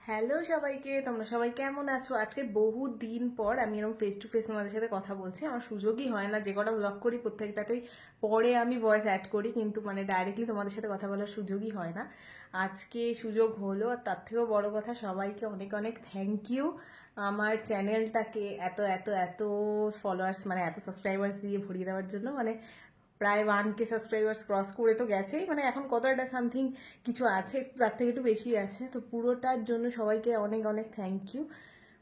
Hello সবাইকে, তোমরা সবাই কেমন আছো? আজকে বহু দিন পর আমি এরকম ফেস টু ফেস তোমাদের সাথে কথা বলছি। আমার সুযোগই হয় না, যে কটা ব্লগ করি প্রত্যেকটাতেই পরে আমি ভয়েস অ্যাড করি, কিন্তু ডাইরেক্টলি তোমাদের সাথে কথা বলার সুযোগই হয় না। আজকে সুযোগ হলো, আর তার থেকেও বড় কথা, সবাইকে অনেক অনেক থ্যাংক ইউ আমার চ্যানেলটাকে এত এত এত ফলোয়ার্স এত সাবস্ক্রাইবার্স দিয়ে ভরিয়ে দেওয়ার জন্য। প্রায় 1K সাবস্ক্রাইবার্স ক্রস করে তো গেছেই, এখন কত একটা সামথিং কিছু আছে, তার থেকে একটু বেশি আছে। তো পুরোটার জন্য সবাইকে অনেক অনেক থ্যাংক ইউ।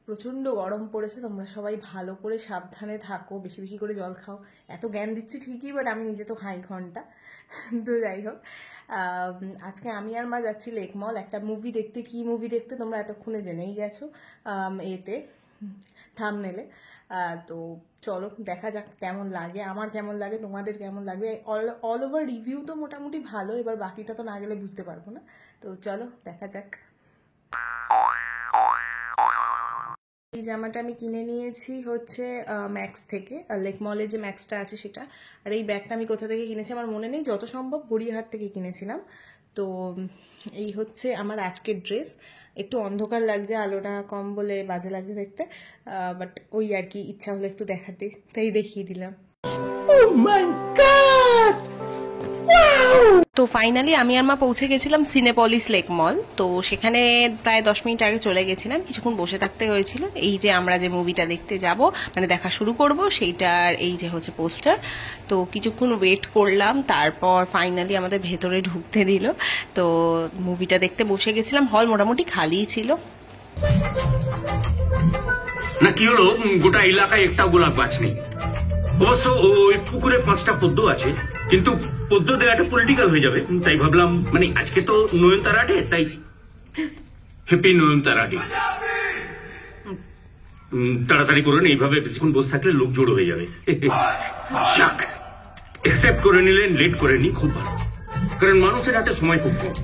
প্রচণ্ড গরম পড়েছে, তোমরা সবাই ভালো করে সাবধানে থাকো, বেশি বেশি করে জল খাও। এত জ্ঞান দিচ্ছি ঠিকই, বাট আমি নিজে তো খাই ঘন্টা। তো যাই হোক, আজকে আমি আর মা যাচ্ছি লেক মল একটা মুভি দেখতে। কি মুভি দেখতে তোমরা এতক্ষণে জেনেই গেছো এতে থাম্বনেলে। তো চলো দেখা যাক কেমন লাগে, আমার কেমন লাগে, তোমাদের কেমন লাগবে। অল ওভার রিভিউ তো মোটামুটি ভালো, এবার বাকিটা তো না গেলে বুঝতে পারবো না। তো চলো দেখা যাক। এই জামাটা আমি কিনে নিয়েছি হচ্ছে ম্যাক্স থেকে, লেক মলের যে ম্যাক্সটা আছে সেটা। আর এই ব্যাগটা আমি কোথা থেকে কিনেছি আমার মনে নেই, যত সম্ভব গড়িয়াহাট থেকে কিনেছিলাম। তো এই হচ্ছে আমার আজকের ড্রেস। একটু অন্ধকার লাগছে, আলোটা কম বলে বাজে লাগছে দেখতে, বাট ওই আর কি, ইচ্ছা হলো একটু দেখাতে, তাই দেখিয়ে দিলাম। তো ফাইনালি আমি আর মা পৌঁছে গেছিলাম সিনেপলিস লেক মল। তো সেখানে প্রায় 10 মিনিট আগে চলে গেছিলাম, কিছুক্ষণ বসে থাকতে হয়েছিল। এই যে আমরা যে মুভিটা দেখতে যাব, দেখা শুরু করব, সেইটার এই যে হচ্ছে পোস্টার। তো কিছুক্ষণ ওয়েট করলাম, তারপর ফাইনালি আমাদের ভেতরে ঢুকতে দিল। তো মুভিটা দেখতে বসে গেছিলাম, হল মোটামুটি খালিই ছিল। না কি হলো, গোটা এলাকায় একটা গোলাপ গাছ নেই। অবশ্য ওই পুকুরে 5টা পদ্ম আছে, কিন্তু পদ্ম দেওয়াটা পলিটিক্যাল হয়ে যাবে, তাই ভাবলাম আজকে তো নয়নতারা ডে, তাই হ্যাপি নয়নতারা ডে। তাড়াতাড়ি করেন, এইভাবে বেশিক্ষণ বসে থাকলে লোক জড়ো হয়ে যাবে। যাক, অ্যাকসেপ্ট করে নিলেন, লেট করেনি, খুব ভালো। কারণ মানুষের হাতে সময় খুব কম।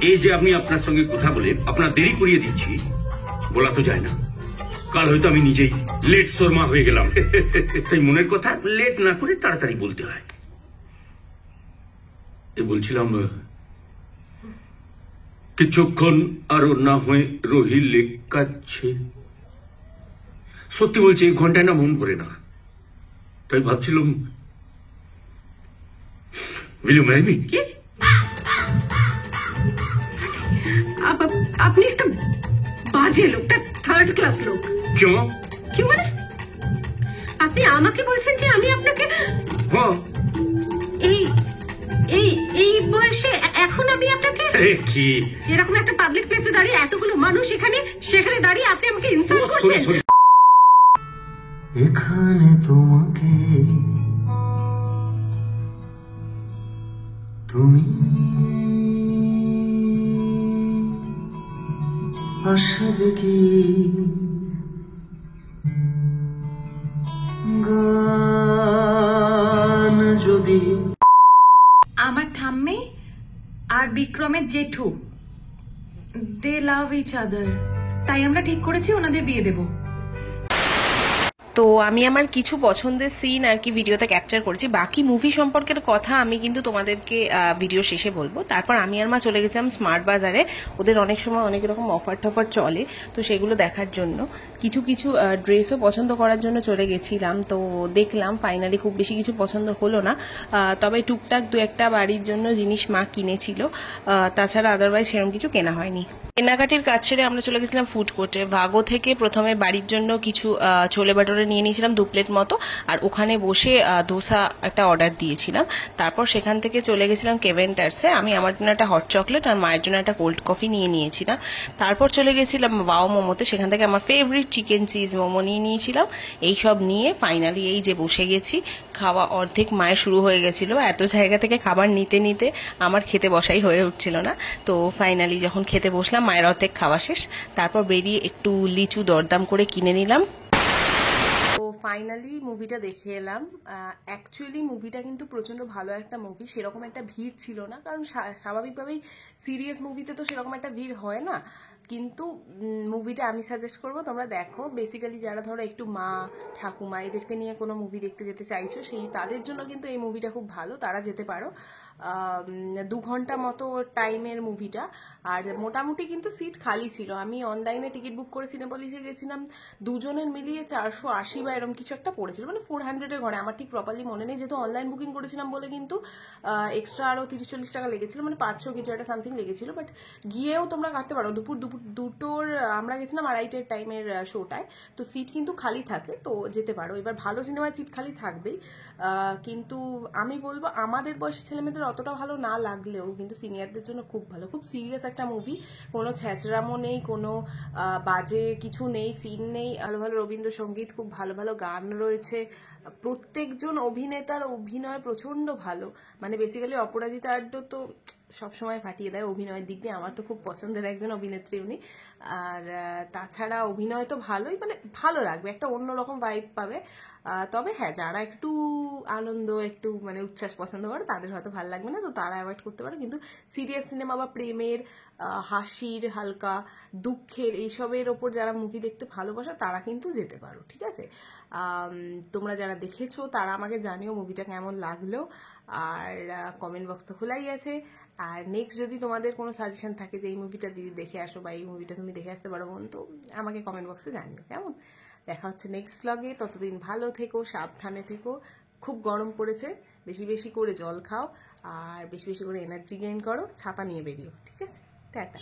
এই যে আমি আপনার সঙ্গে কথা বলে আপনার দেরি করিয়ে দিচ্ছি, বলা তো যায় না। কাল হয়তো আমি নিজেই লেট শর্মা হয়ে গেলাম। তাই মনের কথা লেট না করে তাড়াতাড়ি বলতে হয়। বলছিলাম, কিছুক্ষণ আরো না হয়ে রহিলে কাছে। সত্যি বলছি, 1 ঘন্টায় না মন করে না, তাই ভাবছিলাম will you marry me? কি? আপনি একটা বাজে লোক, থার্ড ক্লাস লোক। কেন? কি মানে? আপনি আমাকে বলছেন যে আমি আপনাকে? হ্যাঁ। এই এই এই বয়সে এখন আমি আপনাকে? কি এরকম একটা পাবলিক প্লেসে দাঁড়িয়ে, এতগুলো মানুষ সেখানে দাঁড়িয়ে আপনি আমাকে ইনসাল্ট করছেন? এখানে তোমাকে তুমি আসবে কি গান যদি? আমার ঠাম্মি আর বিক্রমের জেঠু, দে লাভ ইচ আদার, তাই আমরা ঠিক করেছি ওনাদের বিয়ে দেবো। তো আমি আমার কিছু পছন্দের সিন আর কি ভিডিওতে ক্যাপচার করেছি, বাকি মুভি সম্পর্কের কথা আমি কিন্তু তোমাদেরকে ভিডিও শেষে বলবো। তারপর আমি আর মা চলে গেছিলাম স্মার্ট বাজারে, ওদের অনেক সময় অনেক রকম অফার টফার চলে, তো সেগুলো দেখার জন্য কিছু কিছু ড্রেসও পছন্দ করার জন্য চলে গেছিলাম। তো দেখলাম ফাইনালি খুব বেশি কিছু পছন্দ হলো না, তবে টুকটাক 2-1টা বাড়ির জন্য জিনিস মা কিনেছিল, তাছাড়া আদারওয়াইজ সেরকম কিছু কেনা হয়নি। কেনাকাটির কাজ ছেড়ে আমরা চলে গেছিলাম ফুড কোর্টে। ভাগো থেকে প্রথমে বাড়ির জন্য কিছু ছোলে বাটোরে নিয়ে নিয়েছিলাম 2 প্লেট মতো, আর ওখানে বসে ধোসা একটা অর্ডার দিয়েছিলাম। তারপর সেখান থেকে চলে গেছিলাম কেভেন্টার্সে, আমি আমার জন্য একটা হট চকলেট আর মায়ের জন্য একটা কোল্ড কফি নিয়ে নিয়েছিলাম। তারপর চলে গেছিলাম ওয়াও মোমোতে, সেখান থেকে আমার ফেভারিট চিকেন চিজ মোমো নিয়ে নিয়েছিলাম। এইসব নিয়ে ফাইনালি এই যে বসে গেছি, খাওয়া অর্ধেক মায়ের শুরু হয়ে গেছিলো, এত জায়গা থেকে খাবার নিতে নিতে আমার খেতে বসাই হয়ে উঠছিল না। তো ফাইনালি যখন খেতে বসলাম, মায়ের অর্ধেক খাওয়া শেষ, তারপর বেরিয়ে একটু লিচু দরদাম করে কিনে নিলাম। তো ফাইনালি মুভিটা দেখে এলাম। অ্যাকচুয়ালি মুভিটা কিন্তু প্রচণ্ড ভালো একটা মুভি, সেরকম একটা ভিড় ছিল না, কারণ স্বাভাবিকভাবেই সিরিয়াস মুভিতে তো সেরকম একটা ভিড় হয় না। কিন্তু মুভিটা আমি সাজেস্ট করবো তোমরা দেখো। বেসিক্যালি যারা ধরো একটু মা ঠাকুমা এদেরকে নিয়ে কোনো মুভি দেখতে যেতে চাইছো, তাদের জন্য কিন্তু এই মুভিটা খুব ভালো, তারা যেতে পারো। 2 ঘন্টা মতো টাইমের মুভিটা। আর মোটামুটি কিন্তু সিট খালি ছিল। আমি অনলাইনে টিকিট বুক করে সিনেপলিসে গেছিলাম, দুজনের মিলিয়ে 480 বা এরকম কিছু একটা পড়েছিল, মানে 400-এর ঘরে। আমার ঠিক প্রপারলি মনে নেই, যেহেতু অনলাইন বুকিং করেছিলাম বলে কিন্তু এক্সট্রা আরও 30-40 টাকা লেগেছিল, মানে 500 কিছু একটা সামথিং লেগেছিল। বাট গিয়েও তোমরা কাটতে পারো। দুপুর দুটোর আমরা গেছিলাম 2:30 টাইমের শোটায়, তো সিট কিন্তু খালি থাকে, তো যেতে পারো। এবার ভালো সিনেমায় সিট খালি থাকবেই, কিন্তু আমি বলবো আমাদের বয়সী ছেলেমেয়েদের অতটা ভালো না লাগলেও কিন্তু সিনিয়রদের জন্য খুব ভালো। খুব সিরিয়াস একটা মুভি, কোনো ছ্যাঁচড়ামো নেই, কোনো বাজে কিছু নেই, সিন নেই। ভালো ভালো রবীন্দ্রসঙ্গীত, খুব ভালো ভালো গান রয়েছে, প্রত্যেকজন অভিনেতার অভিনয় প্রচন্ড ভালো। মানে বেসিক্যালি অপরাজিতা আড্ড তো সবসময় ফাটিয়ে দেয় অভিনয়ের দিক দিয়ে, আমার তো খুব পছন্দের একজন অভিনেত্রী উনি। আর তাছাড়া অভিনয় তো ভালোই, মানে ভালো লাগবে, একটা অন্যরকম ভাইব পাবে। তবে হ্যাঁ, যারা একটু আনন্দ, একটু মানে উচ্ছ্বাস পছন্দ করে তাদের হয়তো ভালো লাগবে না, তো তারা অ্যাভয়েড করতে পারে। কিন্তু সিরিয়াস সিনেমা বা প্রেমের, হাসির, হালকা দুঃখের, এইসবের ওপর যারা মুভি দেখতে ভালোবাসে তারা কিন্তু যেতে পারো, ঠিক আছে? তোমরা যারা দেখেছো তারা আমাকে জানিও মুভিটা কেমন লাগলো। আর কমেন্ট বক্স তো খোলাই আছে। আর নেক্সট যদি তোমাদের কোনো সাজেশন থাকে যে এই মুভিটা দিদি দেখে আসো বা এই মুভিটা তুমি দেখে আসতে পারো বোন, তো আমাকে কমেন্ট বক্সে জানিও, কেমন? দেখা হচ্ছে নেক্সট ব্লগে। ততদিন ভালো থেকো, সাবধানে থেকো। খুব গরম পড়েছে, বেশি বেশি করে জল খাও আর বেশি বেশি করে এনার্জি গেইন করো, ছাতা নিয়ে বেরিও, ঠিক আছে? টাটা।